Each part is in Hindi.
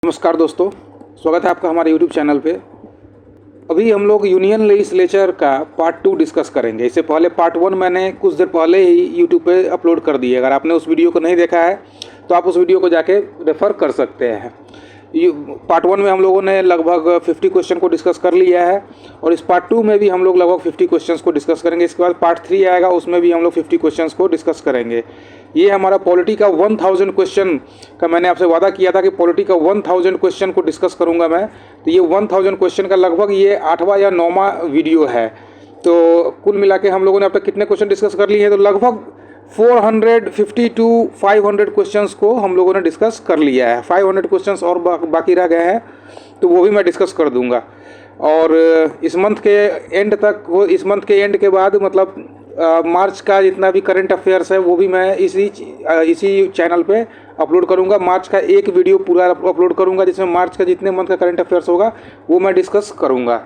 नमस्कार दोस्तों, स्वागत है आपका हमारे YouTube चैनल पे। अभी हम लोग यूनियन लेजिस्लेचर का पार्ट 2 डिस्कस करेंगे। इससे पहले पार्ट 1 मैंने कुछ देर पहले ही YouTube पे अपलोड कर दिया। अगर आपने उस वीडियो को नहीं देखा है तो आप उस वीडियो को जाके रेफ़र कर सकते हैं। पार्ट 1 में हम लोगों ने लगभग 50 क्वेश्चन को डिस्कस कर लिया है और इस पार्ट 2 में भी हम लोग लगभग 50 क्वेश्चंस को डिस्कस करेंगे। इसके बाद पार्ट 3 आएगा, उसमें भी हम लोग 50 क्वेश्चंस को डिस्कस करेंगे। ये हमारा पॉलिटी का 1000 क्वेश्चन का मैंने आपसे वादा किया था कि पॉलिटी का 1000 क्वेश्चन को डिस्कस करूंगा मैं। तो ये 1000 क्वेश्चन का लगभग ये 8वां या 9वां वीडियो है। तो कुल मिला के हम लोगों ने अब तक कितने क्वेश्चन डिस्कस कर लिए हैं, तो लगभग 450 टू 500 क्वेश्चंस को हम लोगों ने डिस्कस कर लिया है। 500 क्वेश्चंस और बाकी रह गए हैं, तो वो भी मैं डिस्कस कर दूंगा। और इस मंथ के एंड तक, इस मंथ के एंड के बाद मतलब मार्च का जितना भी करंट अफेयर्स है वो भी मैं इसी चैनल पे अपलोड करूंगा। मार्च का एक वीडियो पूरा अपलोड करूंगा जिसमें मार्च का जितने मंथ का करंट अफेयर्स होगा वो मैं डिस्कस करूंगा।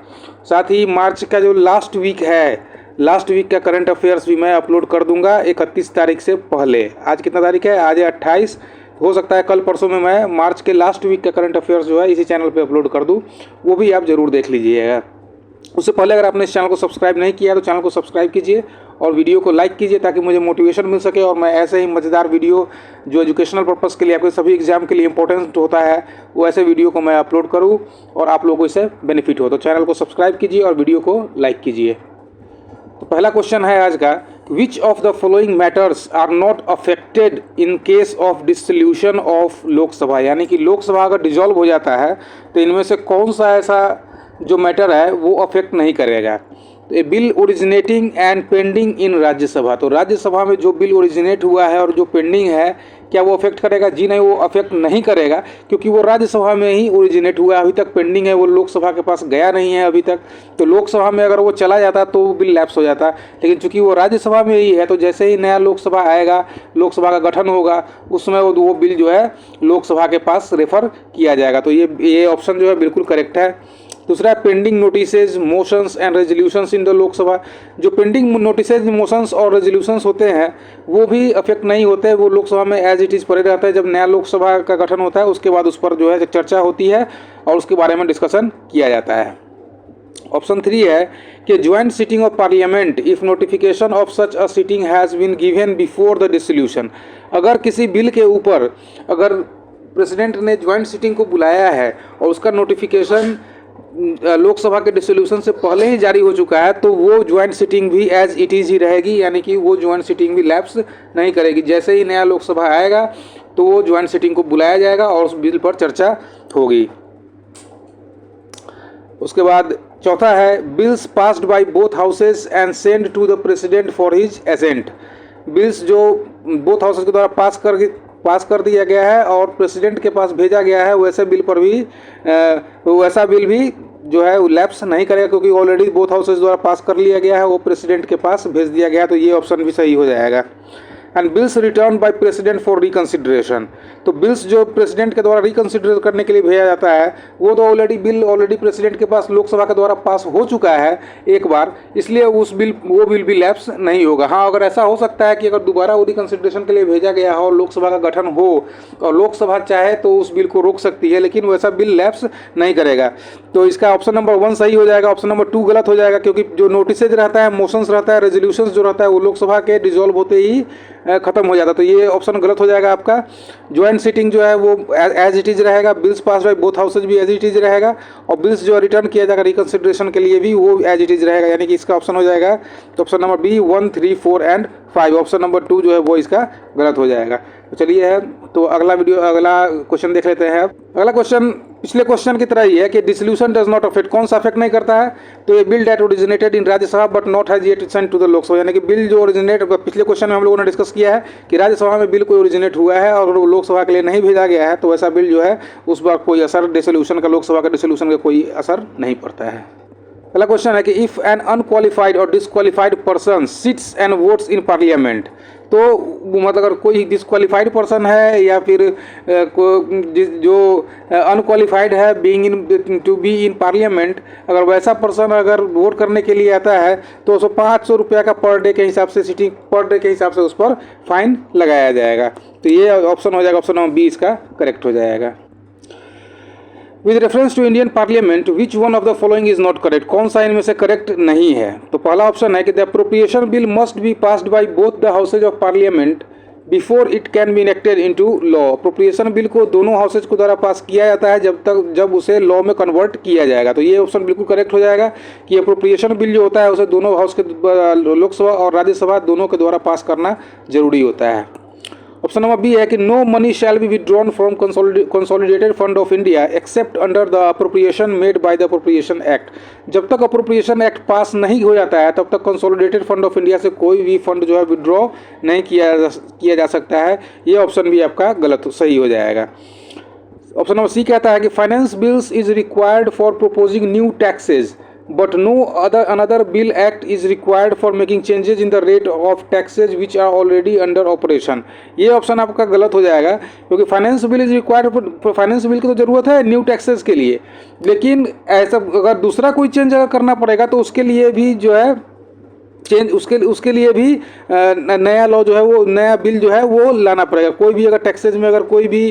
साथ ही मार्च का जो लास्ट वीक है, लास्ट वीक का करंट अफेयर्स भी मैं अपलोड कर दूंगा 31 तारीख से पहले। आज कितना तारीख है? आज है 28। हो सकता है कल परसों में मैं मार्च के लास्ट वीक का करंट अफेयर्स जो है इसी चैनल पे अपलोड कर दूं, वो भी आप ज़रूर देख लीजिएगा। उससे पहले अगर आपने इस चैनल को सब्सक्राइब नहीं किया तो चैनल को सब्सक्राइब कीजिए और वीडियो को लाइक कीजिए ताकि मुझे मोटिवेशन मिल सके और मैं ऐसे ही मज़ेदार वीडियो जो एजुकेशनल पर्पज़ के लिए, आपके सभी एग्जाम के लिए इंपॉर्टेंट होता है, वो ऐसे वीडियो को मैं अपलोड करूँ और आप लोगों को इससे बेनिफिट हो। तो चैनल को सब्सक्राइब कीजिए और वीडियो को लाइक कीजिए। तो पहला क्वेश्चन है आज का, which of the following matters are not affected in case of dissolution of Lok Sabha. यानी कि लोकसभा अगर डिजॉल्व हो जाता है तो इनमें से कौन सा ऐसा जो मैटर है वो अफेक्ट नहीं करेगा। तो a bill originating and pending in Rajya Sabha, तो राज्यसभा में जो बिल ओरिजिनेट हुआ है और जो पेंडिंग है, क्या वो अफेक्ट करेगा? जी नहीं, वो अफेक्ट नहीं करेगा क्योंकि वो राज्यसभा में ही ओरिजिनेट हुआ है। अभी तक पेंडिंग है, वो लोकसभा के पास गया नहीं है अभी तक। तो लोकसभा में अगर वो चला जाता तो वो बिल लैप्स हो जाता, लेकिन चूंकि वो राज्यसभा में ही है तो जैसे ही नया लोकसभा आएगा, लोकसभा का गठन होगा, उसमें वो बिल जो है लोकसभा के पास रेफर किया जाएगा। तो ये ऑप्शन जो है बिल्कुल करेक्ट है। दूसरा, pending notices, motions and resolutions in the Lok Sabha. जो पेंडिंग नोटिसेज, मोशंस और रेजोल्यूशंस होते हैं वो भी अफेक्ट नहीं होते, वो लोकसभा में एज इट इज़ पड़े रहता है। जब नया लोकसभा का गठन होता है उसके बाद उस पर जो है चर्चा होती है और उसके बारे में डिस्कशन किया जाता है। ऑप्शन 3 है कि joint sitting of parliament if notification of such a sitting has been given before the dissolution. अगर किसी बिल के ऊपर अगर प्रेसिडेंट ने ज्वाइंट सिटिंग को बुलाया है और उसका नोटिफिकेशन लोकसभा के डिसोल्यूशन से पहले ही जारी हो चुका है तो वो ज्वाइंट सिटिंग भी एज इट इज़ ही रहेगी, यानी कि वो ज्वाइंट सिटिंग भी लैप्स नहीं करेगी। जैसे ही नया लोकसभा आएगा तो वो ज्वाइंट सिटिंग को बुलाया जाएगा और उस बिल पर चर्चा होगी। उसके बाद चौथा है, bills passed by both houses and send to the president for his assent. Bills जो बोथ हाउसेज के द्वारा पास कर दिया गया है और प्रेसिडेंट के पास भेजा गया है, वैसे बिल पर भी वैसा बिल भी जो है लैप्स नहीं करेगा क्योंकि ऑलरेडी बोथ हाउसेज द्वारा पास कर लिया गया है, वो प्रेसिडेंट के पास भेज दिया गया। तो ये ऑप्शन भी सही हो जाएगा। And bills return by president for reconsideration, तो बिल्स जो प्रेसिडेंट के द्वारा रिकन्सिडर करने के लिए भेजा जाता है वो तो ऑलरेडी प्रेसिडेंट के पास लोकसभा के द्वारा पास हो चुका है एक बार, इसलिए वो बिल भी लैप्स नहीं होगा। हाँ, अगर ऐसा हो सकता है कि अगर दोबारा वो रिकन्सिडरेशन के लिए भेजा गया हो और लोकसभा का गठन हो और लोकसभा चाहे तो उस बिल को रोक सकती है, लेकिन वैसा बिल लैप्स नहीं करेगा। तो इसका ऑप्शन नंबर 1 सही हो जाएगा, ऑप्शन नंबर 2 गलत हो जाएगा क्योंकि जो नोटिसेज रहता है, मोशंस रहता है, रेजोल्यूशंस जो रहता है वो लोकसभा के डिजॉल्व होते ही खत्म हो जाता। तो ये ऑप्शन गलत हो जाएगा आपका। ज्वाइंट सिटिंग जो है वो एज इट इज रहेगा, bills pass bye both houses भी एज इट इज रहेगा और बिल्स जो रिटर्न किया जाएगा रिकन्सिडरेशन के लिए भी वो एज इट इज रहेगा, यानी कि इसका ऑप्शन हो जाएगा तो option number B 1, 3, 4 and 5। Option number 2 जो है वो इसका गलत हो जाएगा। तो चलिए है तो अगला क्वेश्चन देख लेते हैं। अगला क्वेश्चन पिछले क्वेश्चन की तरह ही है कि डिसोल्यूशन डज नॉट अफेक्ट, कौन सा अफेक्ट नहीं करता है? तो ये bill that originated in Rajya Sabha but not has yet sent to the Lok Sabha, यानी कि बिल जो ओरिजिनेट पिछले क्वेश्चन में हम लोगों ने डिस्कस किया है कि राज्यसभा में बिल कोई ओरिजिनेट हुआ है और वो लोकसभा के लिए नहीं भेजा गया है तो वैसा बिल जो है उस पर कोई असर डिसोल्यूशन का, लोकसभा का डिसोल्यूशन का कोई असर नहीं पड़ता है। अगला क्वेश्चन है कि इफ़ एन अनक्वालिफाइड और disqualified person sits and votes in parliament, तो मतलब अगर कोई डिसक्वालिफाइड पर्सन है या फिर जो अनक्वालिफाइड है टू बी इन पार्लियामेंट, अगर वैसा पर्सन अगर वोट करने के लिए आता है तो उसको 500 रुपये का पर डे के हिसाब से, सिटिंग पर डे के हिसाब से उस पर फाइन लगाया जाएगा। तो ये ऑप्शन हो जाएगा, ऑप्शन नंबर बी इसका करेक्ट हो जाएगा। With reference to Indian parliament which one of the following is not correct, कौन सा इनमें से करेक्ट नहीं है? तो पहला ऑप्शन है कि the appropriation bill must be passed by both the houses of parliament before it can B enacted into law. Appropriation bill को दोनों हाउसेज को द्वारा पास किया जाता है जब उसे लॉ में कन्वर्ट किया जाएगा। तो ये ऑप्शन बिल्कुल करेक्ट हो जाएगा कि अप्रोप्रिएशन बिल जो होता है उसे दोनों हाउस के लोकसभा और राज्यसभा दोनों के द्वारा पास करना जरूरी होता है। ऑप्शन नंबर बी है कि no money shall be withdrawn from consolidated fund of India except under the appropriation made by the appropriation act. जब तक अप्रोप्रिएशन एक्ट पास नहीं हो जाता है तब तक कंसोलिडेटेड फंड ऑफ इंडिया से कोई भी फंड जो है विड्रॉ नहीं किया जा सकता है। ये ऑप्शन भी आपका गलत सही हो जाएगा। ऑप्शन नंबर सी कहता है कि finance bills is required for proposing new taxes but no another bill act is required for making changes in the rate of taxes which are already under operation। ये ऑप्शन आपका गलत हो जाएगा क्योंकि finance bill is required, finance bill की तो ज़रूरत है न्यू टैक्सेस के लिए, लेकिन ऐसा अगर दूसरा कोई चेंज अगर करना पड़ेगा तो उसके लिए भी जो है चेंज उसके लिए भी नया लॉ जो है वो नया बिल जो है वो लाना पड़ेगा। कोई भी अगर टैक्सेज में अगर कोई भी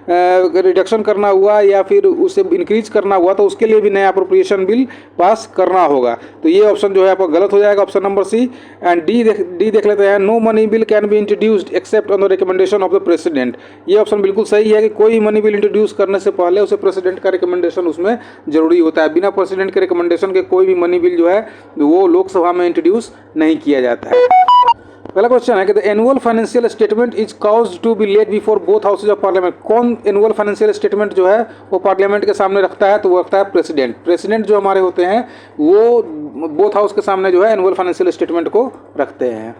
रिडक्शन करना हुआ या फिर उसे इंक्रीज करना हुआ तो उसके लिए भी नया अप्रोप्रिएशन बिल पास करना होगा। तो ये ऑप्शन जो है आपका गलत हो जाएगा, option number C. And D देख लेते हैं, no money bill can be introduced except on the recommendation of the president. ये ऑप्शन बिल्कुल सही है कि कोई मनी बिल इंट्रोड्यूस करने से पहले उसे प्रेसिडेंट का रिकमेंडेशन उसमें जरूरी होता है। बिना प्रेसिडेंट के रिकमेंडेशन के कोई भी मनी बिल जो है वो लोकसभा में इंट्रोड्यूस नहीं किया जाता है। पहला क्वेश्चन है कि the annual financial statement is caused to be laid before both houses of parliament. कौन एनुअल फाइनेंशियल स्टेटमेंट जो है वो पार्लियामेंट के सामने रखता है? तो वो रखता है प्रेसिडेंट। प्रेसिडेंट जो हमारे होते हैं वो बोथ हाउस के सामने जो है एनुअल फाइनेंशियल स्टेटमेंट को रखते हैं।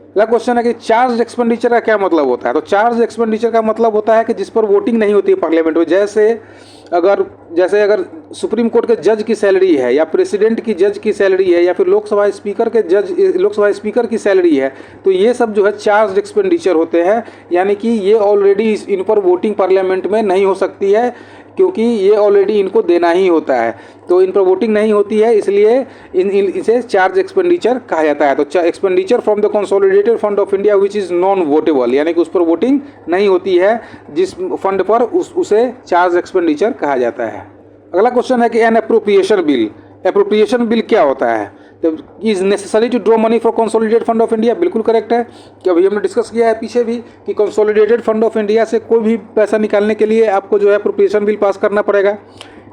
अगला क्वेश्चन है कि चार्ज एक्सपेंडिचर का क्या मतलब होता है? तो चार्ज एक्सपेंडिचर का मतलब होता है कि जिस पर वोटिंग नहीं होती है पार्लियामेंट में, जैसे अगर सुप्रीम कोर्ट के जज की सैलरी है या प्रेसिडेंट की जज की सैलरी है या फिर लोकसभा स्पीकर की सैलरी है, तो ये सब जो है चार्ज एक्सपेंडिचर होते हैं। यानी कि ये ऑलरेडी इन पर वोटिंग पार्लियामेंट में नहीं हो सकती है क्योंकि ये ऑलरेडी इनको देना ही होता है। तो इन पर वोटिंग नहीं होती है, इसलिए इसे चार्ज एक्सपेंडिचर कहा जाता है। तो expenditure from the consolidated fund of India which is non votable, यानी कि उस पर वोटिंग नहीं होती है जिस फंड पर उसे चार्ज एक्सपेंडिचर कहा जाता है। अगला क्वेश्चन है कि an appropriation bill, appropriation bill क्या होता है? तो is necessary to draw money for consolidated fund of India, बिल्कुल करेक्ट है कि अभी हमने डिस्कस किया है पीछे भी कि कंसोलिडेटेड फंड ऑफ इंडिया से कोई भी पैसा निकालने के लिए आपको जो है अप्रोप्रिएशन बिल पास करना पड़ेगा।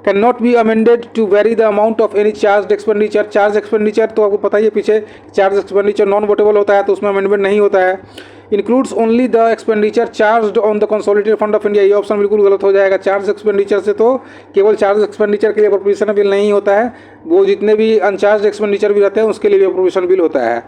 Can not be amended to vary the amount of any charge expenditure. Charge expenditure तो आपको पता ही है पीछे चार्ज एक्सपेंडिचर नॉन वोटेबल होता है, तो उसमें अमेंडमेंट नहीं होता है। Includes only the expenditure charge on the consolidated fund of India, ये ऑप्शन बिल्कुल गलत हो जाएगा। चार्ज एक्सपेंडिचर से तो केवल चार्ज एक्सपेंडिचर के लिए अप्रोप्रिएशन बिल नहीं होता है, वो जितने भी अनचार्ज एक्सपेंडिचर भी रहते हैं उसके लिए भी अप्रोप्रिएशन बिल होता है।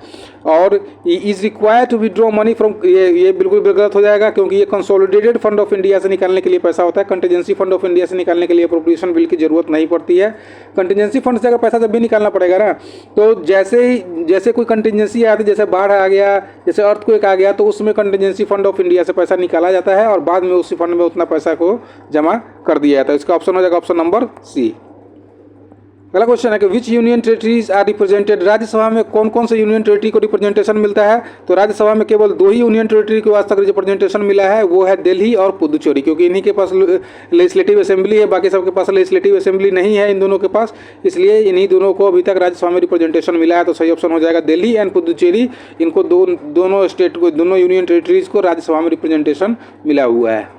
और is required to withdraw money from, ये बिल्कुल गलत हो जाएगा क्योंकि ये कंसोलिडेटेड फंड ऑफ इंडिया से निकालने के लिए पैसा होता है। कंटीजेंसी फंड ऑफ इंडिया से निकालने के लिए अप्रोप्रिएशन बिल की जरूरत नहीं पड़ती है। कंटीजेंसी फंड से अगर पैसा जब भी निकालना पड़ेगा ना, तो जैसे कोई कंटीजेंसी आती, जैसे बाढ़ आ गया, जैसे अर्थक्वेक आ गया, तो उसमें कंटीजेंसी फंड ऑफ इंडिया से पैसा निकाला जाता है और बाद में उसी फंड में उतना पैसा को जमा कर दिया जाता है। इसका ऑप्शन हो जाएगा ऑप्शन नंबर सी। अगला क्वेश्चन है कि which union territories are represented. Rajya Sabha में कौन कौन से यूनियन टेरिटरी को रिप्रेजेंटेशन मिलता है? तो राज्यसभा में केवल 2 ही यूनियन टेरिटरी को आज तक रिप्रेजेंटेशन मिला है, वो है दिल्ली और पुदुचेरी, क्योंकि इन्हीं के पास लेजिस्लेटिव असेंबली है, बाकी सबके पास लेजिस्लेटिव असेंबली नहीं है इन दोनों के पास, इसलिए इन्हीं दोनों को अभी तक राज्यसभा में रिप्रेजेंटेशन मिला है। तो सही ऑप्शन हो जाएगा दिल्ली एंड पुदुचेरी, इनको दोनों यूनियन टेरिटरीज को राज्यसभा में रिप्रेजेंटेशन मिला हुआ है।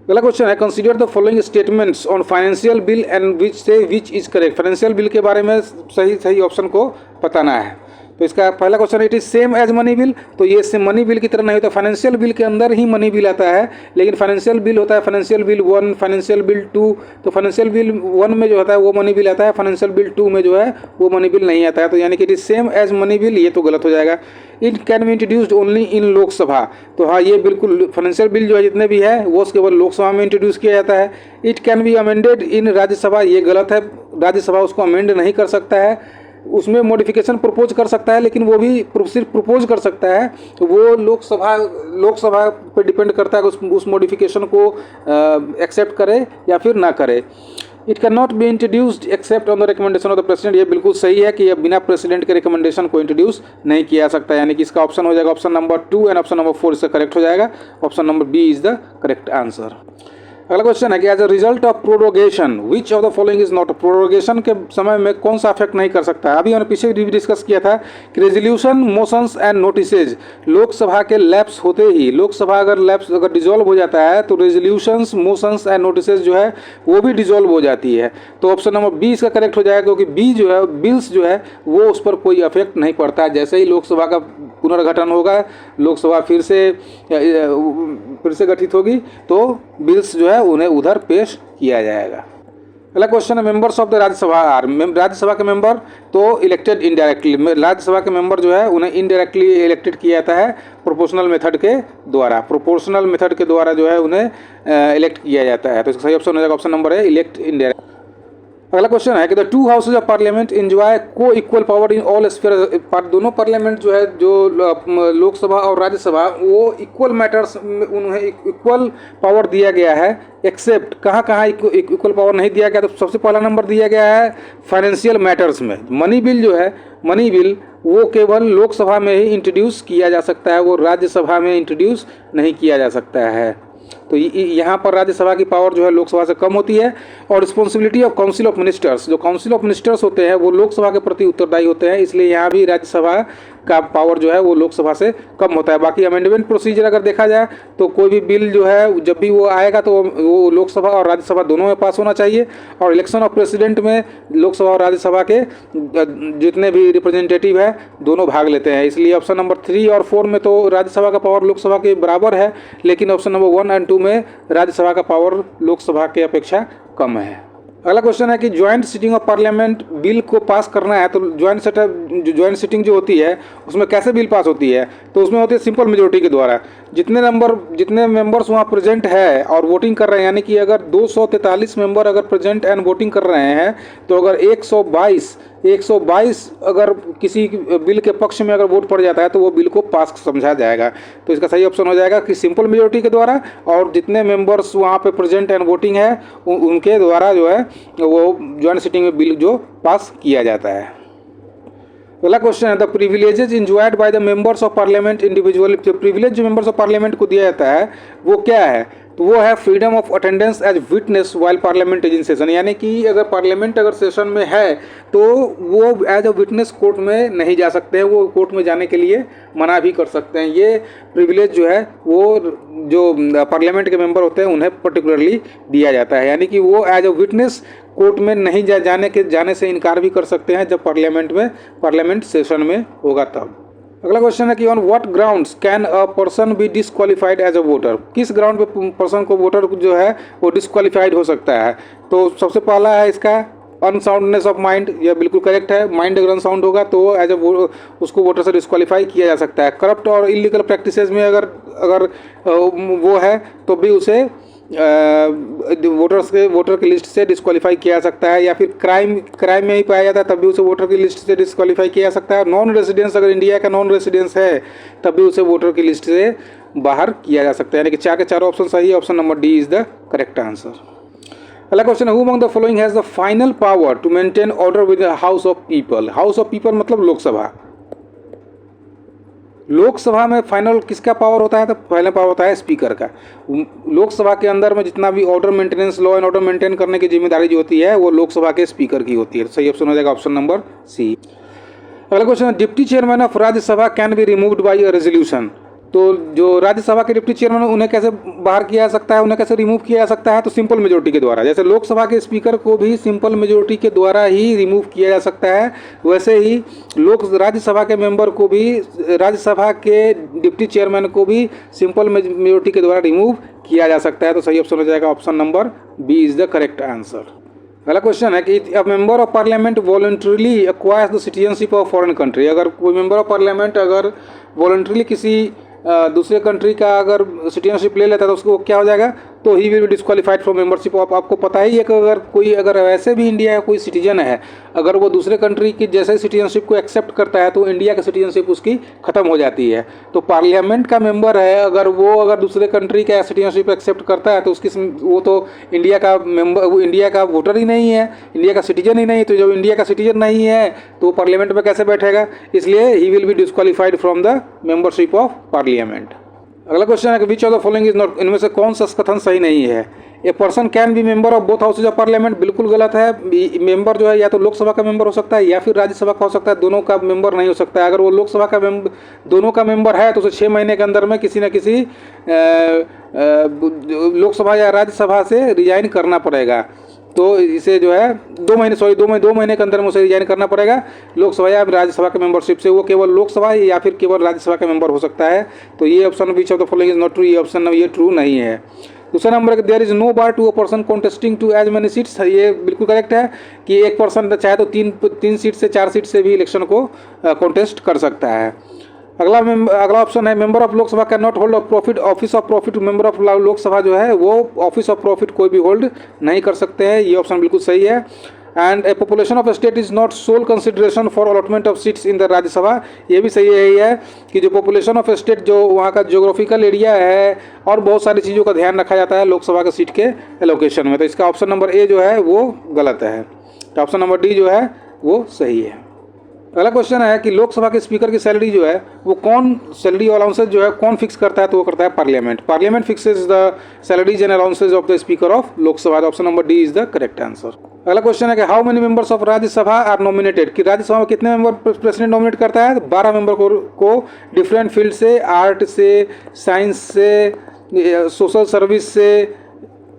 अगला क्वेश्चन है consider the following statements on financial bill and which is correct. Financial bill के बारे में सही ऑप्शन को बताना है। तो इसका पहला question, it is same as money bill. तो ये मनी बिल की तरह नहीं होता, फाइनेंशियल बिल के अंदर ही मनी बिल आता है, लेकिन फाइनेंशियल बिल होता है फाइनेंशियल बिल 1, फाइनेंशियल बिल 2। तो फाइनेंशियल बिल 1 में जो होता है वो मनी बिल आता है, फाइनेंशियल बिल 2 में जो है वो मनी बिल नहीं आता है। तो यानी कि it is same as money bill, ये तो गलत हो जाएगा। It can be introduced only in Lok Sabha. तो हाँ, ये बिल्कुल फाइनेंशियल बिल जो है जितने भी है वो केवल लोकसभा में इंट्रोड्यूस किया जाता है। It can be amended in Rajya Sabha, ये गलत है, राज्यसभा उसको अमेंड नहीं कर सकता है, उसमें मॉडिफिकेशन प्रपोज कर सकता है, लेकिन वो भी सिर्फ प्रपोज कर सकता है, वो लोकसभा पे डिपेंड करता है कि उस मॉडिफिकेशन को एक्सेप्ट करे या फिर ना करे। It can not B introduced except on the recommendation of the president, ये बिल्कुल सही है कि ये बिना प्रेसिडेंट के रिकमेंडेशन को इंट्रोड्यूस नहीं किया जा सकता, यानी कि इसका ऑप्शन हो जाएगा option number 2 and option number 4 इसका करेक्ट हो जाएगा। Option number B is the correct answer. अगला क्वेश्चन है कि as a result of prorogation which of the following is not, prorogation के समय में कौन सा अफेक्ट नहीं कर सकता है। अभी हमने पीछे भी डिस्कस किया था कि resolution motions and notices, Lok Sabha के लैप्स होते ही, लोकसभा अगर डिजोल्व हो जाता है तो रेजोल्यूशंस मोशंस एंड नोटिसेज जो है वो भी डिजोल्व हो जाती है। तो ऑप्शन नंबर बी इसका करेक्ट हो जाएगा, क्योंकि बी जो है बिल्स जो है वो उस पर कोई अफेक्ट नहीं पड़ता है। जैसे ही लोकसभा का पुनर्गठन होगा, लोकसभा फिर से गठित होगी, तो बिल्स जो है उन्हें उधर पेश किया जाएगा। अगला क्वेश्चन है members of the Rajya Sabha are, Rajya Sabha के मेंबर तो इलेक्टेड इनडायरेक्टली, राज्यसभा के मेंबर जो है उन्हें इनडायरेक्टली इलेक्टेड किया जाता है प्रोपोर्शनल मेथड के द्वारा, प्रोपोर्शनल मेथड के द्वारा जो है उन्हें इलेक्ट किया जाता है। तो इसका सही ऑप्शन हो जाएगा ऑप्शन नंबर है इलेक्ट इनडायरेक्ट। अगला क्वेश्चन है कि the two houses of parliament enjoy coequal power in all sphere, दोनों पार्लियामेंट जो है, जो लोकसभा और राज्यसभा, वो इक्वल मैटर्स उन्हें इक्वल पावर दिया गया है, एक्सेप्ट कहाँ इक्वल पावर नहीं दिया गया। तो सबसे पहला नंबर दिया गया है फाइनेंशियल मैटर्स में। मनी बिल जो है, मनी बिल वो केवल लोकसभा में ही इंट्रोड्यूस किया जा सकता है, वो राज्यसभा में इंट्रोड्यूस नहीं किया जा सकता है। तो यहाँ पर राज्यसभा की पावर जो है लोकसभा से कम होती है। और responsibility of council of ministers, जो काउंसिल ऑफ मिनिस्टर्स होते हैं वो लोकसभा के प्रति उत्तरदायी होते हैं, इसलिए यहाँ भी राज्यसभा का पावर जो है वो लोकसभा से कम होता है। बाकी अमेंडमेंट प्रोसीजर अगर देखा जाए तो कोई भी बिल जो है जब भी वो आएगा तो वो लोकसभा और राज्यसभा दोनों में पास होना चाहिए। और इलेक्शन ऑफ प्रेसिडेंट में लोकसभा और राज्यसभा के जितने भी रिप्रेजेंटेटिव है दोनों भाग लेते हैं, इसलिए ऑप्शन नंबर 3 और 4 में तो राज्यसभा का पावर लोकसभा के बराबर है, लेकिन ऑप्शन नंबर 1 और 2 में राज्यसभा का पावर लोकसभा के अपेक्षा कम है। अगला क्वेश्चन है कि joint sitting of parliament bill को पास करना है तो ज्वाइंट सिटिंग जो होती है उसमें कैसे बिल पास होती है। तो उसमें होती है सिंपल मेजोरिटी के द्वारा। जितने मेंबर्स वहाँ प्रेजेंट है और वोटिंग कर रहे हैं, यानी कि अगर 243 मेंबर अगर प्रेजेंट एंड वोटिंग कर रहे हैं, तो अगर 122 अगर किसी बिल के पक्ष में अगर वोट पड़ जाता है तो वो बिल को पास समझा जाएगा। तो इसका सही ऑप्शन हो जाएगा कि सिंपल मेजोरिटी के द्वारा, और जितने मेंबर्स वहाँ पे प्रेजेंट एंड वोटिंग है उनके द्वारा जो है वो ज्वाइंट सिटिंग में बिल जो पास किया जाता है। अगला क्वेश्चन है the privileges enjoyed by the members of parliament individually, जो प्रिविलेज जो मेंबर्स ऑफ पार्लियामेंट को दिया जाता है वो क्या है। तो वो है freedom of attendance as witness while parliament is in session, यानी कि अगर पार्लियामेंट अगर सेशन में है तो वो एज अ विटनेस कोर्ट में नहीं जा सकते हैं, वो कोर्ट में जाने के लिए मना भी कर सकते हैं। ये प्रिविलेज जो है वो जो पार्लियामेंट के मेंबर होते हैं उन्हें पर्टिकुलरली दिया जाता है, यानी कि वो एज अ विटनेस कोर्ट में नहीं जाने से इनकार भी कर सकते हैं जब पार्लियामेंट सेशन में होगा तब। अगला क्वेश्चन है कि on what grounds can a person be disqualified as a voter, किस ग्राउंड पे पर्सन को वोटर जो है वो डिस्क्वालिफाइड हो सकता है। तो सबसे पहला है इसका अनसाउंडनेस ऑफ माइंड, यह बिल्कुल करेक्ट है। माइंड अगर अनसाउंड होगा तो एज उसको वोटर से डिस्क्वालीफाई किया जा सकता है। करप्ट और इलीगल प्रैक्टिसेस में अगर वो है तो भी उसे वोटर की लिस्ट से डिस्क्वालीफाई किया जा सकता है, या फिर क्राइम में ही पाया जाता है तब भी उसे वोटर की लिस्ट से डिस्क्वालीफाई किया जा सकता है। नॉन रेसिडेंस, अगर इंडिया का नॉन रेसिडेंस है तब भी उसे वोटर की लिस्ट से बाहर किया जा सकता है, यानी कि 4 के 4 ऑप्शन सही है। Option number D is the correct answer. अगला क्वेश्चन है who among the following has the final power to maintain order with the house of people. House of people मतलब लोकसभा। लोकसभा में फाइनल किसका पावर होता है, तो फाइनल पावर होता है स्पीकर का। लोकसभा के अंदर में जितना भी order maintenance, law and order maintain करने की जिम्मेदारी जो होती है वो लोकसभा के स्पीकर की होती है। सही ऑप्शन हो जाएगा ऑप्शन नंबर सी। अगला क्वेश्चन है deputy chairman of Rajya Sabha can be removed by a resolution. तो जो राज्यसभा के डिप्टी चेयरमैन उन्हें कैसे बाहर किया जा सकता है, उन्हें कैसे रिमूव किया जा सकता है, तो सिंपल मेजोरिटी के द्वारा। जैसे लोकसभा के स्पीकर को भी सिंपल मेजोरिटी के द्वारा ही रिमूव किया जा सकता है, वैसे ही राज्यसभा के मेंबर को भी, राज्यसभा के डिप्टी चेयरमैन को भी सिंपल मेजोरिटी के द्वारा रिमूव किया जा सकता है। तो सही ऑप्शन हो जाएगा option number B is the correct answer. अगला क्वेश्चन है कि a member of parliament voluntarily acquires the citizenship of foreign country. अगर कोई मेंबर ऑफ पार्लियामेंट अगर वॉलंटरीली किसी दूसरे कंट्री का अगर सिटीजनशिप ले लेता है तो उसको क्या हो जाएगा, तो he will be disqualified from membership of. आपको पता ही है कि अगर वैसे भी इंडिया का कोई सिटीजन है, अगर वो दूसरे कंट्री की जैसे सिटीजनशिप को एक्सेप्ट करता है तो इंडिया की सिटीजनशिप उसकी खत्म हो जाती है। तो पार्लियामेंट का मेंबर है, अगर दूसरे कंट्री का सिटीजनशिप एक्सेप्ट करता है तो वो तो इंडिया का मेंबर, वो इंडिया का वोटर ही नहीं है, इंडिया का सिटीजन ही नहीं। तो जब इंडिया का सिटीजन नहीं है तो पार्लियामेंट में कैसे बैठेगा, इसलिए he will be disqualified from the membership of parliament. अगला क्वेश्चन है कि which of the following is not, इनमें से कौन सा कथन सही नहीं है। A person can be member of both houses of parliament, बिल्कुल गलत है। मेंबर जो है या तो लोकसभा का मेंबर हो सकता है या फिर राज्यसभा का हो सकता है, दोनों का मेंबर नहीं हो सकता है। अगर वो लोकसभा का दोनों का मेंबर है तो उसे 6 महीने के अंदर में किसी न किसी लोकसभा या राज्यसभा से रिजाइन करना पड़ेगा। तो इसे जो है 2 महीने के अंदर में उसे रिजाइन करना पड़ेगा लोकसभा या राज्यसभा के मेंबरशिप से। वो केवल लोकसभा या फिर केवल राज्यसभा का मेंबर हो सकता है। तो ये option which of the following is not true, ये ऑप्शन ये ट्रू नहीं है। दूसरा number, there is no bar to a person contesting to as many seats, ये बिल्कुल करेक्ट है कि एक पर्सन चाहे तो 3 सीट से 4 सीट से भी इलेक्शन को कॉन्टेस्ट कर सकता है। अगला ऑप्शन है member of Lok Sabha can not hold profit office of profit, member of Lok Sabha जो है वो ऑफिस ऑफ प्रॉफिट कोई भी होल्ड नहीं कर सकते हैं, ये ऑप्शन बिल्कुल सही है। And A population of state is not sole consideration for allotment of seats in the Rajya Sabha, ये भी सही है कि जो पॉपुलेशन ऑफ स्टेट जो वहाँ का ज्योग्राफिकल एरिया है और बहुत सारी चीज़ों का ध्यान रखा जाता है लोकसभा के सीट के एलोकेशन में। तो इसका ऑप्शन नंबर ए जो है वो गलत है। तो ऑप्शन नंबर डी जो है वो सही है। अगला क्वेश्चन है कि लोकसभा के स्पीकर की सैलरी जो है वो कौन, सैलरी अलाउंसेज जो है कौन फिक्स करता है, तो वो करता है parliament. Parliament fixes the salaries and allowances of the speaker of Lok Sabha. Option number D is the correct answer. अगला क्वेश्चन है कि how many members of Rajya Sabha are nominated, कि राज्यसभा में कितने मेंबर प्रेसिडेंट नॉमिनेट करता है। 12 मेंबर को डिफरेंट फील्ड से, आर्ट से, साइंस से,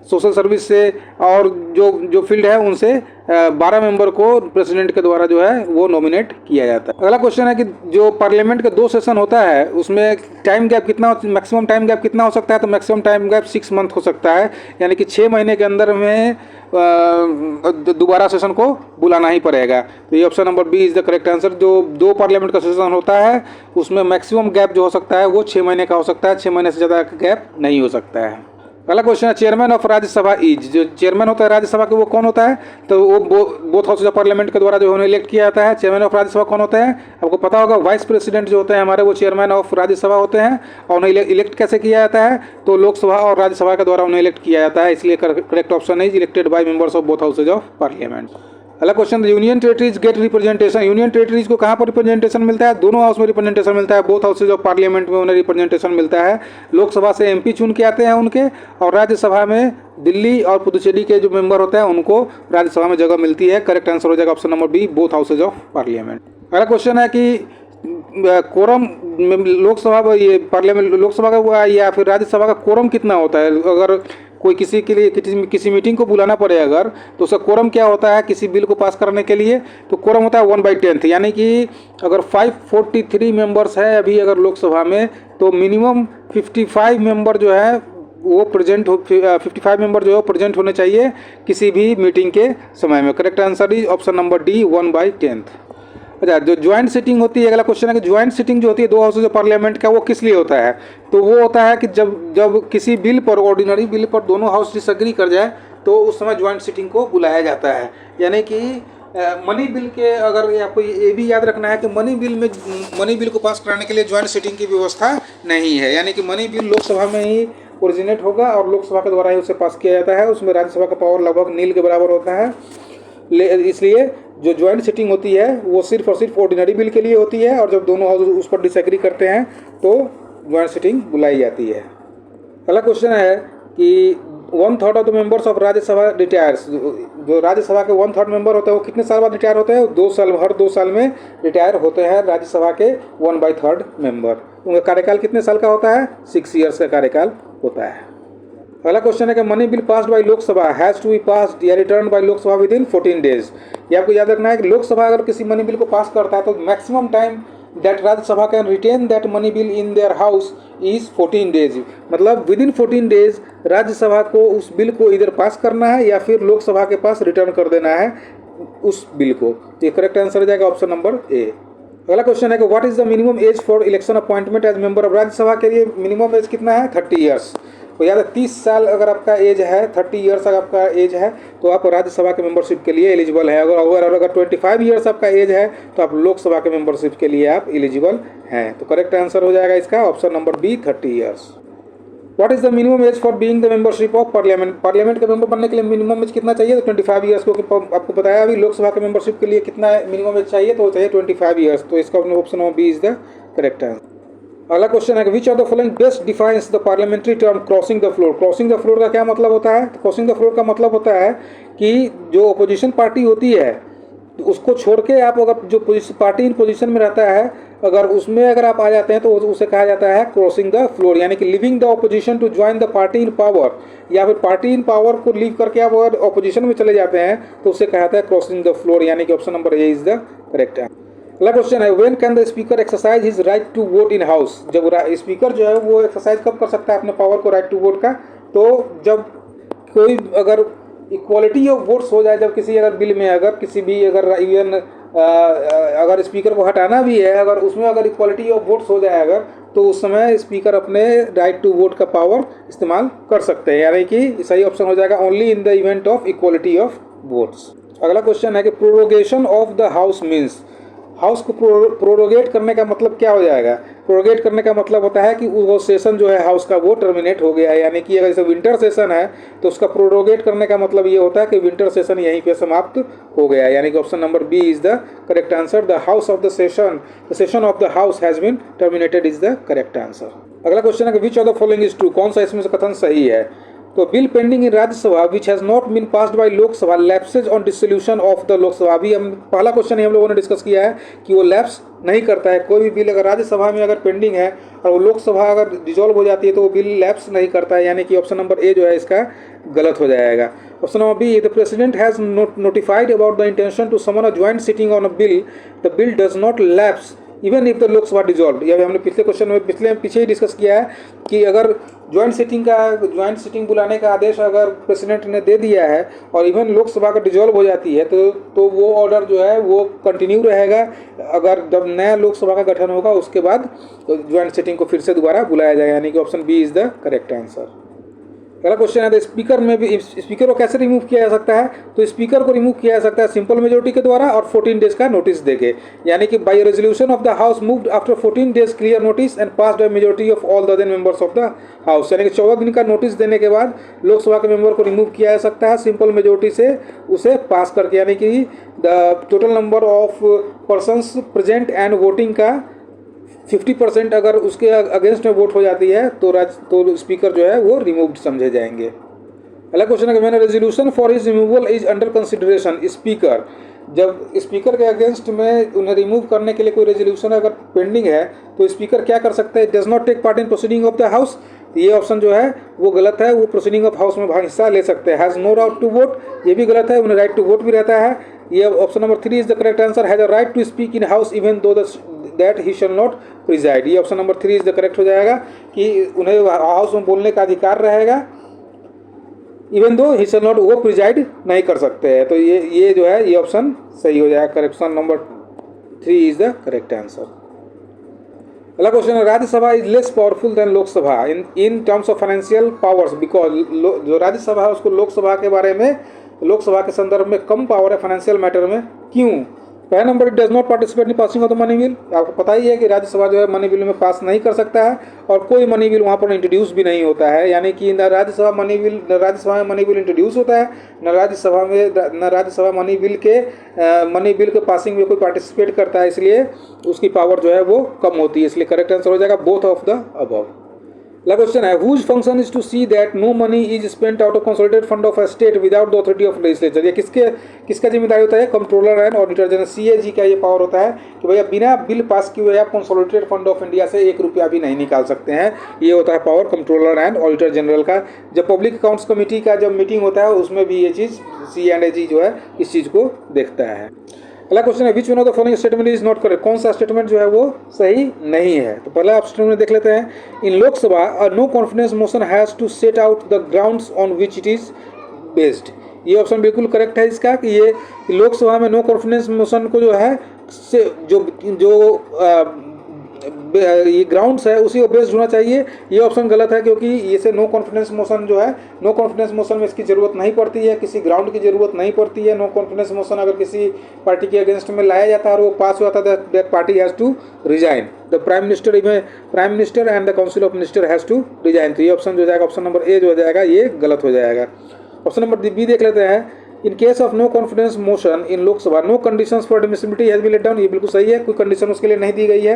सोशल सर्विस से और जो फील्ड है उनसे 12 मेंबर को प्रेसिडेंट के द्वारा जो है वो नॉमिनेट किया जाता है। अगला क्वेश्चन है कि जो पार्लियामेंट का 2 सेशन होता है उसमें टाइम गैप कितना, मैक्सिमम टाइम गैप कितना हो सकता है, तो मैक्सिमम टाइम गैप 6 मंथ हो सकता है, यानी कि 6 महीने के अंदर में दोबारा सेशन को बुलाना ही पड़ेगा। तो ये option number B is the correct answer. जो 2 पार्लियामेंट का सेशन होता है उसमें मैक्सिमम गैप जो हो सकता है वो 6 महीने का हो सकता है, 6 महीने से ज़्यादा गैप नहीं हो सकता है। अगला क्वेश्चन है चेयरमैन ऑफ राज्यसभा इज, जो चेयरमैन होता है राज्यसभा के वो कौन होता है, तो वो बोथ हाउसेज ऑफ पार्लियामेंट के द्वारा जो उन्हें इलेक्ट किया जाता है। चेयरमैन ऑफ राज्यसभा कौन होता है, आपको पता होगा वाइस प्रेसिडेंट जो होते हैं हमारे वो चेयरमैन ऑफ राज्यसभा होते हैं। और उन्हें इलेक्ट कैसे किया जाता है, तो लोकसभा और राज्यसभा के द्वारा उन्हें इलेक्ट किया जाता है, इसलिए correct option is elected by members of both houses of parliament. अगला question, union territories get representation, union territories को कहाँ पर रिप्रेजेंटेशन मिलता है, दोनों हाउस में रिप्रेजेंटेशन मिलता है। बोथ हाउसेज ऑफ पार्लियामेंट में उन्हें रिप्रेजेंटेशन मिलता है। लोकसभा से एमपी चुन के आते हैं उनके, और राज्यसभा में दिल्ली और पुदुचेरी के जो मेंबर होते हैं उनको राज्यसभा में जगह मिलती है। करेक्ट आंसर हो जाएगा option number B, both houses of parliament. अगला क्वेश्चन है कि कोरम लोकसभा ये पार्लियामेंट लोकसभा का या फिर राज्यसभा का कोरम कितना होता है। अगर कोई किसी के लिए किसी मीटिंग को बुलाना पड़े अगर, तो उसका कोरम क्या होता है किसी बिल को पास करने के लिए, तो कोरम होता है 1/10, यानी कि अगर 543 मेंबर्स है अभी अगर लोकसभा में, तो मिनिमम 55 मेंबर जो है वो 55 मेंबर जो है प्रेजेंट होने चाहिए किसी भी मीटिंग के समय में। Correct answer is option number D 1/10। अच्छा, जो ज्वाइंट सिटिंग होती है, अगला क्वेश्चन है कि ज्वाइंट सिटिंग जो होती है 2 हाउसेज ऑफ पार्लियामेंट का, वो किस लिए होता है, तो वो होता है कि जब किसी बिल पर, ऑर्डिनरी बिल पर दोनों हाउस डिसएग्री कर जाए तो उस समय ज्वाइंट सिटिंग को बुलाया जाता है। यानी कि मनी बिल के, अगर आपको ये भी याद रखना है कि मनी बिल को पास कराने के लिए ज्वाइंट सिटिंग की व्यवस्था नहीं है, यानी कि मनी बिल लोकसभा में ही ओरिजिनेट होगा और लोकसभा के द्वारा ही उसे पास किया जाता है। उसमें राज्यसभा का पावर लगभग नील के बराबर होता है, इसलिए जो ज्वाइंट सिटिंग होती है वो सिर्फ और सिर्फ ऑर्डिनरी बिल के लिए होती है, और जब दोनों हाउस उस पर डिसएग्री करते हैं तो ज्वाइंट सिटिंग बुलाई जाती है। अगला क्वेश्चन है कि 1/3 of the members of Rajya Sabha retires, जो राज्यसभा के 1/3 मेंबर होते हैं वो कितने साल बाद रिटायर होते हैं, 2 साल, हर 2 साल में रिटायर होते हैं राज्यसभा के 1/3 मेंबर। उनका कार्यकाल कितने साल का होता है, 6 ईयर्स का कार्यकाल होता है। अगला क्वेश्चन है कि money bill passed by Lok Sabha has to be passed या return by Lok Sabha within 14 days. ये आपको याद रखना है कि लोकसभा अगर किसी मनी बिल को पास करता है तो maximum time that Rajya Sabha can retain that money bill in their house is 14 days. मतलब विद इन 14 डेज राज्यसभा को उस बिल को इधर पास करना है या फिर लोकसभा के पास रिटर्न कर देना है उस बिल को। तो ये करेक्ट आंसर हो जाएगा ऑप्शन नंबर ए। अगला क्वेश्चन है कि what is the minimum age for election appointment as member of Rajya Sabha के लिए मिनिमम एज कितना है, 30 ईयर्स। तो याद है 30 साल अगर आपका एज है, 30 ईयर्स अगर आपका एज है तो आप राज्यसभा के मेंबरशिप के लिए एलिजिबल है। अगर 25 ईयर्स आपका एज है तो आप लोकसभा के मेंबरशिप के लिए आप एलिजिबल हैं। तो करेक्ट आंसर हो जाएगा इसका option number B, 30 years. What is the minimum age for being the membership of parliament, parliament के मेंबर बनने के लिए मिनिमम एज कितना चाहिए, तो 25 ईयर्स को आपको बताया अभी। लोकसभा के मेंबरशिप के लिए कितना मिनिमम एज चाहिए, तो चाहिए 25 ईयर्स। तो इसका option number B is the correct answer. अगला क्वेश्चन है कि which of the following best defines the parliamentary term crossing the floor. Crossing the floor का क्या मतलब होता है? क्रॉसिंग द फ्लोर का मतलब होता है कि जो अपोजिशन पार्टी होती है उसको छोड़ के आप अगर जो पार्टी इन पोजीशन में रहता है अगर उसमें अगर आप आ जाते हैं तो उसे कहा जाता है क्रॉसिंग द फ्लोर, यानी कि leaving the opposition to join the party in power, या फिर पार्टी इन पावर को लीव करके आप अगर ऑपोजिशन में चले जाते हैं तो उसे कहा जाता है क्रॉसिंग द फ्लोर, यानी कि option number A is the correct है। अगला क्वेश्चन है when can the speaker exercise his right to vote in house. जब स्पीकर जो है वो एक्सरसाइज कब कर सकता है अपने पावर को, राइट टू वोट का? तो जब कोई अगर इक्वालिटी ऑफ वोट्स हो जाए, जब किसी अगर बिल में अगर किसी भी अगर इवन अगर स्पीकर को हटाना भी है अगर उसमें अगर इक्वालिटी ऑफ वोट्स हो जाए अगर, तो उस समय स्पीकर अपने राइट टू वोट का पावर इस्तेमाल कर सकते हैं, यानी कि सही ऑप्शन हो जाएगा only in the event of equality of votes. अगला क्वेश्चन है कि prorogation of the house means. House को प्रोरोगेट करने का मतलब क्या हो जाएगा? प्रोरोगेट करने का मतलब होता है कि वो सेशन जो है हाउस का वो टर्मिनेट हो गया है, यानी कि अगर जैसे विंटर सेशन है तो उसका प्रोरोगेट करने का मतलब ये होता है कि विंटर सेशन यहीं पे समाप्त हो गया है, यानी कि option number B is the correct answer. The house of the session of the house has been terminated is the correct answer. अगला क्वेश्चन है कि which of the following is true. कौन सा इसमें से कथन सही है? तो bill pending in Rajya Sabha which has not been passed by Lok Sabha lapses on dissolution of the Lok Sabha. अभी हम पहला क्वेश्चन ही हम लोगों ने डिस्कस किया है कि वो लैप्स नहीं करता है। कोई भी बिल अगर राज्यसभा में अगर पेंडिंग है और वो लोकसभा अगर डिजोल्व हो जाती है तो वो बिल लैप्स नहीं करता है, यानी कि ऑप्शन नंबर ए जो है इसका गलत हो जाएगा। Option number B the president has notified about the intention to summon a joint sitting on a bill, the bill does not lapse even if the Lok Sabha dissolve. यह हमने पिछले क्वेश्चन में पीछे ही डिस्कस किया है कि अगर ज्वाइंट सिटिंग बुलाने का आदेश अगर प्रेसिडेंट ने दे दिया है और इवन लोकसभा का डिजॉल्व हो जाती है तो वो ऑर्डर जो है वो कंटिन्यू रहेगा। अगर जब नया लोकसभा का गठन होगा उसके बाद ज्वाइंट सिटिंग को फिर से दोबारा बुलाया जाएगा, यानी कि option B is the correct answer. अगला क्वेश्चन है स्पीकर में भी स्पीकर को कैसे रिमूव किया जा सकता है? तो स्पीकर को रिमूव किया जा सकता है सिंपल मेजोरिटी के द्वारा और 14 डेज का नोटिस देके, यानी कि by resolution of the house moved after 14 days clear notice and passed by majority of all the other members of the house, यानी कि 14 दिन का नोटिस देने के बाद लोकसभा के मेंबर को रिमूव किया जा सकता है सिंपल मेजोरिटी से उसे पास करके, यानी कि the total number of persons present and voting का 50% अगर उसके अगेंस्ट में वोट हो जाती है तो स्पीकर जो है वो रिमूव्ड समझे जाएंगे। अगला क्वेश्चन है कि मैंने resolution for his removal is under consideration. Speaker जब स्पीकर के अगेंस्ट में उन्हें रिमूव करने के लिए कोई रेजोल्यूशन अगर पेंडिंग है तो स्पीकर क्या कर सकता है? Does not take part in proceeding of the house. ये ऑप्शन जो है वो गलत है, वो प्रोसीडिंग ऑफ हाउस में हिस्सा ले सकते हैं। Has no right to vote, ये भी गलत है, उन्हें राइट टू वोट भी रहता है। ये option number 3 is the correct answer. Has a right to speak in house even though that he shall not preside. ये option number 3 is the correct हो जाएगा कि उन्हें हाउस में बोलने का अधिकार रहेगा even though he shall not, वो प्रिजाइड नहीं कर सकते हैं। तो ये जो है ये ऑप्शन सही हो जाएगा। Correction number 3 is the correct answer. अगला क्वेश्चन है Rajya Sabha is less powerful than Lok Sabha in terms of financial powers because जो राज्यसभा है उसको लोकसभा के बारे में लोकसभा के संदर्भ में कम पावर है फाइनेंशियल मैटर में। क्यों? पहला number it does not participate in passing of the money bill. आपको पता ही है कि राज्यसभा जो है मनी बिल में पास नहीं कर सकता है और कोई मनी बिल वहाँ पर इंट्रोड्यूस भी नहीं होता है, यानी कि न राज्यसभा में मनी बिल इंट्रोड्यूस होता है न राज्यसभा मनी बिल के पासिंग में कोई पार्टिसिपेट करता है, इसलिए उसकी पावर जो है वो कम होती है। इसलिए करेक्ट आंसर हो जाएगा बोथ ऑफ द अबव। अगला क्वेश्चन है whose function is to see that no money is spent out of consolidated fund of a state without the authority of legislature. ये किसका जिम्मेदारी होता है? Controller and auditor general CAG का ये पावर होता है कि भैया बिना बिल पास किए हुए आप कंसोलिडेटेड फंड ऑफ इंडिया से 1 रुपया भी नहीं निकाल सकते हैं। ये होता है power controller and auditor general का। जब पब्लिक अकाउंट्स कमेटी का जब मीटिंग होता है उसमें भी ये चीज़ C&AG जो है इस चीज़ को देखता है। अगला क्वेश्चन है विच one of the following statement is not correct. कौन सा स्टेटमेंट जो है वो सही नहीं है? तो पहला आप स्टेटमेंट देख लेते हैं। In Lok Sabha no confidence motion has to set out the grounds on which it is based. ये ऑप्शन बिल्कुल करेक्ट है इसका कि ये लोकसभा में नो कॉन्फिडेंस मोशन को जो है ये ग्राउंड्स है उसी को बेस्ड होना चाहिए। ये ऑप्शन गलत है क्योंकि इसे नो कॉन्फिडेंस मोशन जो है नो कॉन्फिडेंस मोशन में इसकी ज़रूरत नहीं पड़ती है, किसी ग्राउंड की ज़रूरत नहीं पड़ती है। नो कॉन्फिडेंस मोशन अगर किसी पार्टी के अगेंस्ट में लाया जाता है और वो पास हुआ था that party has to resign. The prime minister and the council of minister has to resign. तो ये ऑप्शन जो जाएगा ऑप्शन नंबर ए जो हो जाएगा ये गलत हो जाएगा। ऑप्शन नंबर बी देख लेते हैं। In case of no confidence motion in Lok Sabha no conditions for admissibility has been laid down, ये बिल्कुल सही है, कोई कंडीशन उसके लिए नहीं दी गई है।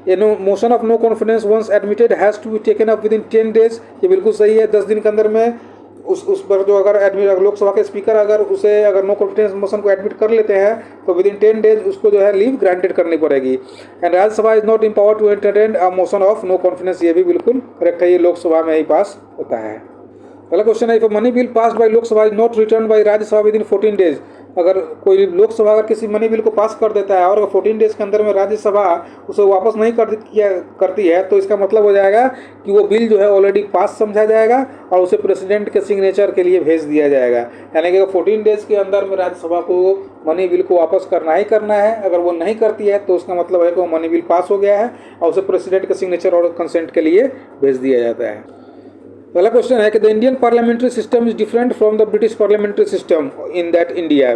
ये no motion of no confidence once admitted has to be taken up within 10 days, ये बिल्कुल सही है। 10 दिन के अंदर में उस पर जो अगर लोकसभा के स्पीकर अगर नो कॉन्फिडेंस मोशन को एडमिट कर लेते हैं तो विद इन 10 days उसको जो है लीव ग्रांटेड करनी पड़ेगी। And Rajya Sabha is not empower to entertain a motion of no confidence, ये भी बिल्कुल करेक्ट है, ये लोकसभा में ही पास होता है। अगला क्वेश्चन है, if money bill passed by Lok Sabha is not return by Rajya Sabha within 14 days, अगर कोई लोकसभा अगर किसी मनी बिल को पास कर देता है और अगर 14 days के अंदर में राज्यसभा उसे वापस नहीं करती है तो इसका मतलब हो जाएगा कि वो बिल जो है ऑलरेडी पास समझा जाएगा और उसे प्रेसिडेंट के सिग्नेचर के लिए भेज दिया जाएगा। यानी कि 14 days के अंदर में राज्यसभा को मनी बिल को वापस करना ही करना है, अगर वो नहीं करती है तो उसका मतलब है कि वो मनी बिल पास हो गया है और उसे प्रेसिडेंट के सिग्नेचर और कंसेंट के लिए भेज दिया जाता है। पहला क्वेश्चन है कि the Indian parliamentary system is different from the British parliamentary system in that India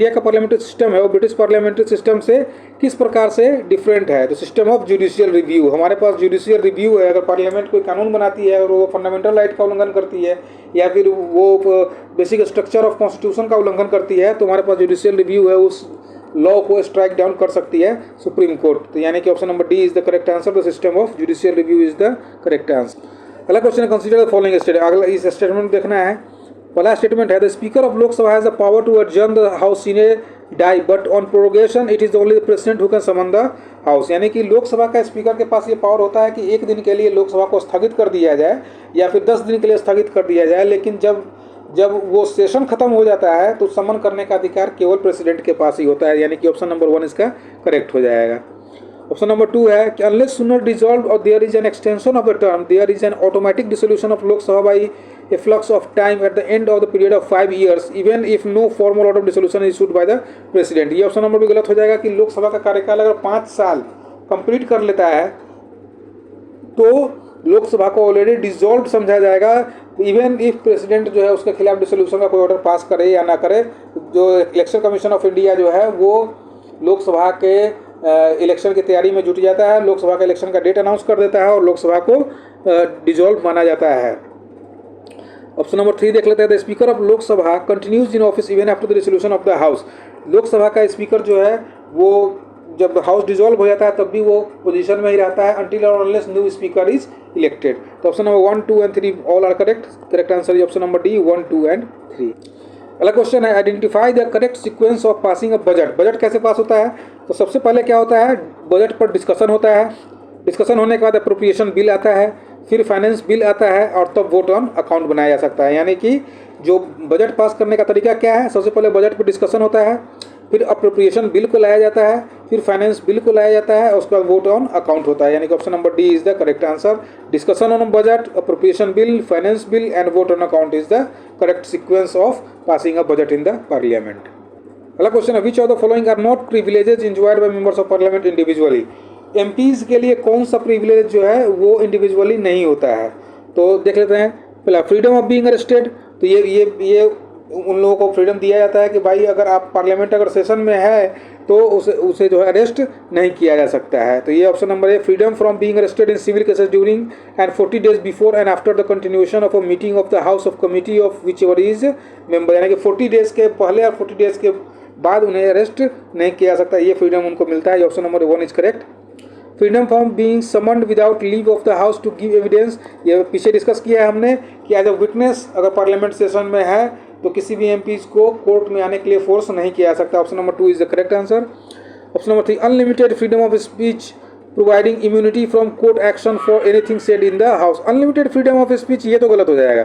का पार्लियामेंट्री सिस्टम है वो ब्रिटिश पार्लियामेंट्री सिस्टम से किस प्रकार से डिफरेंट है। तो सिस्टम ऑफ जुडिशियल रिव्यू, हमारे पास जुडिशियल रिव्यू है, अगर पार्लियामेंट कोई कानून बनाती है और वो फंडामेंटल राइट का उल्लंघन करती है या फिर वो बेसिक स्ट्रक्चर ऑफ कॉन्स्टिट्यूशन का उल्लंघन करती है तो हमारे पास जुडिशियल रिव्यू है, उस लॉ को स्ट्राइक डाउन कर सकती है सुप्रीम कोर्ट। तो यानी कि option number D is the correct answer, the system of judicial review is the correct answer. अगला क्वेश्चन है, कंसीडर द फॉलोइंग स्टेटमेंट, अगला इस स्टेटमेंट देखना है। पहला स्टेटमेंट है, the speaker of Lok Sabha has the power to adjourn the house sine die but on prorogation it is only the president who can summon the house, यानी कि लोकसभा का स्पीकर के पास ये पावर होता है कि एक दिन के लिए लोकसभा को स्थगित कर दिया जाए या फिर 10 दिन के लिए स्थगित कर दिया जाए, लेकिन जब वो सेशन खत्म हो जाता है तो समन करने का अधिकार केवल प्रेसिडेंट के पास ही होता है, यानी कि ऑप्शन नंबर 1 इसका करेक्ट हो जाएगा। ऑप्शन नंबर 2 है कि unless sooner dissolve or there is an extension of the term there is an automatic dissolution of Lok Sabha by a flux of time at the end of the period of 5 years even if no formal order of dissolution is issued by the president. ये ऑप्शन नंबर भी गलत हो जाएगा कि लोकसभा का कार्यकाल अगर 5 साल कंप्लीट कर लेता है तो लोकसभा को ऑलरेडी डिसॉल्व समझा जाएगा, इवन इफ प्रेसिडेंट जो है उसके खिलाफ डिसोल्यूशन का कोई ऑर्डर पास करे या ना करे। जो इलेक्शन कमीशन ऑफ इंडिया जो है वो लोकसभा के इलेक्शन की तैयारी में जुट जाता है, लोकसभा के इलेक्शन का डेट अनाउंस कर देता है और लोकसभा को डिसॉल्व माना जाता है। ऑप्शन नंबर 3 देख लेते हैं, the speaker of Lok Sabha continues in office even after the dissolution of the house, Lok Sabha का स्पीकर जो है वो जब हाउस डिसॉल्व हो जाता है तब भी वो पोजीशन में ही रहता है अंटिल और unless new speaker is elected. तो option number 1, 2 and 3 all are correct, correct answer is option number D 1, 2 and 3। अगला क्वेश्चन है, identify the correct sequence of passing of budget, budget कैसे पास होता है। तो सबसे पहले क्या होता है, बजट पर डिस्कशन होता है, डिस्कशन होने के बाद अप्रोप्रिएशन बिल आता है, फिर फाइनेंस बिल आता है और तब वोट ऑन अकाउंट बनाया जा सकता है। यानी कि जो बजट पास करने का तरीका क्या है, सबसे पहले बजट पर डिस्कशन होता है, फिर अप्रोप्रिएशन बिल को लाया जाता है, फिर फाइनेंस बिल को लाया जाता है और उसके बाद वोट ऑन अकाउंट होता है। यानी कि option number D is the correct answer, discussion on budget, appropriation bill, finance bill and vote on account is the correct sequence of passing a budget in the parliament. अगला क्वेश्चन है, which of the following are not privileges enjoyed by members of parliament individually, MPs के लिए कौन सा प्रिविलेज जो है वो इंडिविजुअली नहीं होता है। तो देख लेते हैं, पहला फ्रीडम ऑफ बीइंग अरेस्टेड, तो ये उन लोगों को फ्रीडम दिया जाता है कि भाई अगर आप पार्लियामेंट अगर सेशन में है तो उसे जो है अरेस्ट नहीं किया जा सकता है। तो ये ऑप्शन नंबर है, freedom from being arrested in civil cases during and 40 days before and after the continuation of a meeting of the house of committee of whichever is member, यानी कि 40 days के पहले और 40 days के बाद उन्हें अरेस्ट नहीं किया जा सकता, ये फ्रीडम उनको मिलता है। Option number 1 is correct. Freedom from being summoned without leave of the house to give evidence, ये पीछे डिस्कस किया है हमने कि एज अ विटनेस अगर पार्लियामेंट सेशन में है तो किसी भी एमपीज को कोर्ट में आने के लिए फोर्स नहीं किया जा सकता। Option number 2 is the correct answer. Option number 3, unlimited freedom of speech providing immunity from court action for anything said in the house, unlimited freedom of speech ये तो गलत हो जाएगा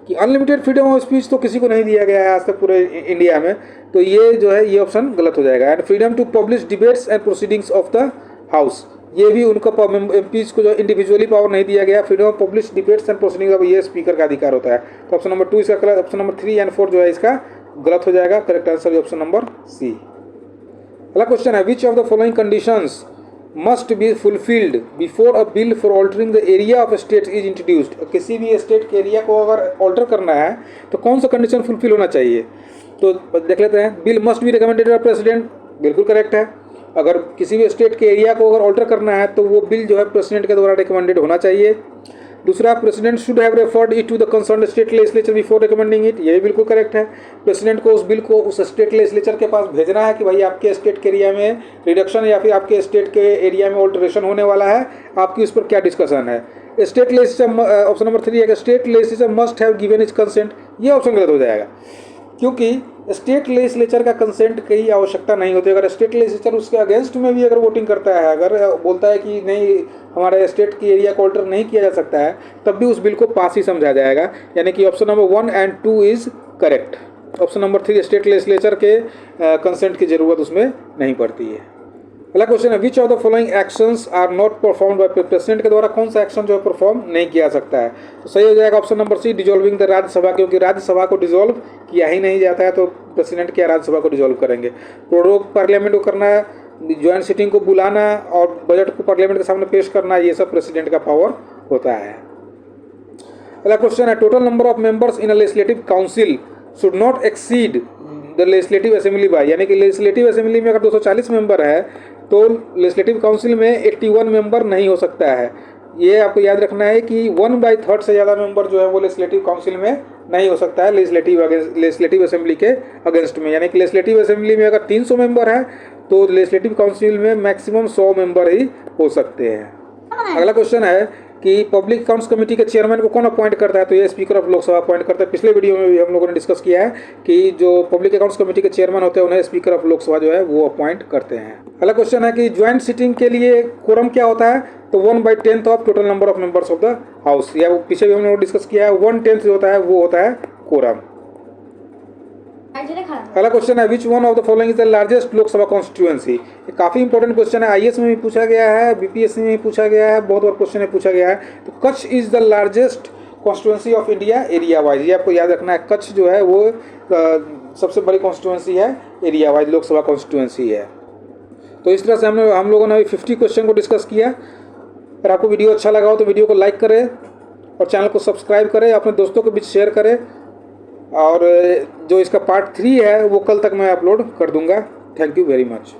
कि अनलिमिटेड फ्रीडम ऑफ स्पीच तो किसी को नहीं दिया गया है आज तक पूरे इंडिया में, तो ये जो है ये ऑप्शन गलत हो जाएगा। And freedom to publish debates and proceedings of the house, ये भी उनका एमपीज को जो इंडिविजुअली पावर नहीं दिया गया, freedom of publish debates and proceedings of ये स्पीकर का अधिकार होता है। तो ऑप्शन नंबर 2 इसका गलत, ऑप्शन नंबर 3 एंड 4 जो है इसका गलत हो जाएगा, correct answer option number C. अगला क्वेश्चन है, which of the following conditions must be fulfilled before a bill for altering the area of state is introduced, किसी भी स्टेट के एरिया को अगर ऑल्टर करना है तो कौन सा कंडीशन फुलफिल होना चाहिए। तो देख लेते हैं, bill must be recommended by president, बिल्कुल करेक्ट है। अगर किसी भी स्टेट के एरिया को अगर ऑल्टर करना है तो वो बिल जो है प्रेसिडेंट के द्वारा रिकमेंडेड होना चाहिए। दूसरा, president should have referred it to the concern state legislature before recommending it, ये भी बिल्कुल करेक्ट है। प्रेसिडेंट को उस बिल को उस स्टेट लेजिस्लेचर के पास भेजना है कि भाई आपके स्टेट के एरिया में रिडक्शन या फिर आपके स्टेट के एरिया में ऑल्टरेशन होने वाला है, आपकी उस पर क्या डिस्कशन है। स्टेट लेजिस्लेचर, ऑप्शन नंबर 3 है, state legislature must have given is consent, ये ऑप्शन गलत हो जाएगा, क्योंकि स्टेट लेजिस्लेचर का कंसेंट की आवश्यकता नहीं होती। अगर स्टेट लेजिस्लेचर उसके अगेंस्ट में भी अगर वोटिंग करता है, अगर बोलता है कि नहीं हमारे स्टेट की एरिया को ऑल्टर नहीं किया जा सकता है, तब भी उस बिल को पास ही समझा जाएगा। यानी कि ऑप्शन नंबर 1 और 2 is correct. Option number 3 state legislature के कंसेंट की जरूरत उसमें नहीं पड़ती है। अगला क्वेश्चन है, which of the following actions are not performed by president के द्वारा कौन सा एक्शन जो है परफॉर्म नहीं किया सकता है। तो सही हो जाएगा option number C, dissolving the Rajya Sabha, क्योंकि राज्यसभा को डिजोल्व किया ही नहीं जाता है, तो प्रेसिडेंट क्या राज्यसभा को डिजोल्व करेंगे। प्रोरोग पार्लियामेंट को करना, ज्वाइंट सिटिंग को बुलाना और बजट को पार्लियामेंट के सामने पेश करना, ये सब प्रेसिडेंट का पावर होता है। अगला क्वेश्चन है, total number of members in a legislative council should not exceed the legislative assembly bye, यानी कि लेजिस्लेटिव असेंबली में अगर 240 मेंबर है तो लेजिस्लेटिव काउंसिल में 81 मेंबर नहीं हो सकता है। ये आपको याद रखना है कि 1/3 से ज़्यादा मेंबर जो है वो लेजिस्लेटिव काउंसिल में नहीं हो सकता है लेजिस्लेटिव असेंबली के अगेंस्ट में। यानी कि लेजिस्लेटिव असेंबली में अगर 300 मेंबर है तो लेजिस्लेटिव काउंसिल में मैक्सिमम 100 मेंबर ही हो सकते हैं। अगला क्वेश्चन है कि पब्लिक अकाउंट्स कमेटी के चेयरमैन को कौन अपॉइंट करता है, तो ये स्पीकर ऑफ लोकसभा अपॉइंट करता है। पिछले वीडियो में भी हम लोगों ने डिस्कस किया है कि जो पब्लिक अकाउंट्स कमेटी के चेयरमैन होते हैं उन्हें स्पीकर ऑफ लोकसभा जो है वो अपॉइंट करते हैं। अगला क्वेश्चन है कि ज्वाइंट सिटिंग के लिए कोरम क्या होता है, तो 1/10 of total number of members of the house, या पीछे भी हमने डिस्कस किया है 1/10 जो होता है वो होता है कोरम। अगला क्वेश्चन है, विच one of the following is the largest Lok Sabha constituency. ये काफी इंपॉर्टेंट क्वेश्चन है, आईएएस में भी पूछा गया है, बीपीएससी में भी पूछा गया है, बहुत बार क्वेश्चन में पूछा गया है। तो Kutch is the largest constituency of India area wise, ये आपको याद रखना है। कच्छ जो है वो सबसे बड़ी कॉन्स्टिट्यूएंसी है एरिया वाइज, लोकसभा कॉन्स्टिट्यूएंसी है। तो इस तरह से हम लोगों ने अभी 50 क्वेश्चन को डिस्कस किया। अगर आपको वीडियो अच्छा लगा हो तो वीडियो को लाइक करें और चैनल को सब्सक्राइब करें, अपने दोस्तों के बीच शेयर करें, और जो इसका पार्ट 3 है वो कल तक मैं अपलोड कर दूंगा। Thank you very much.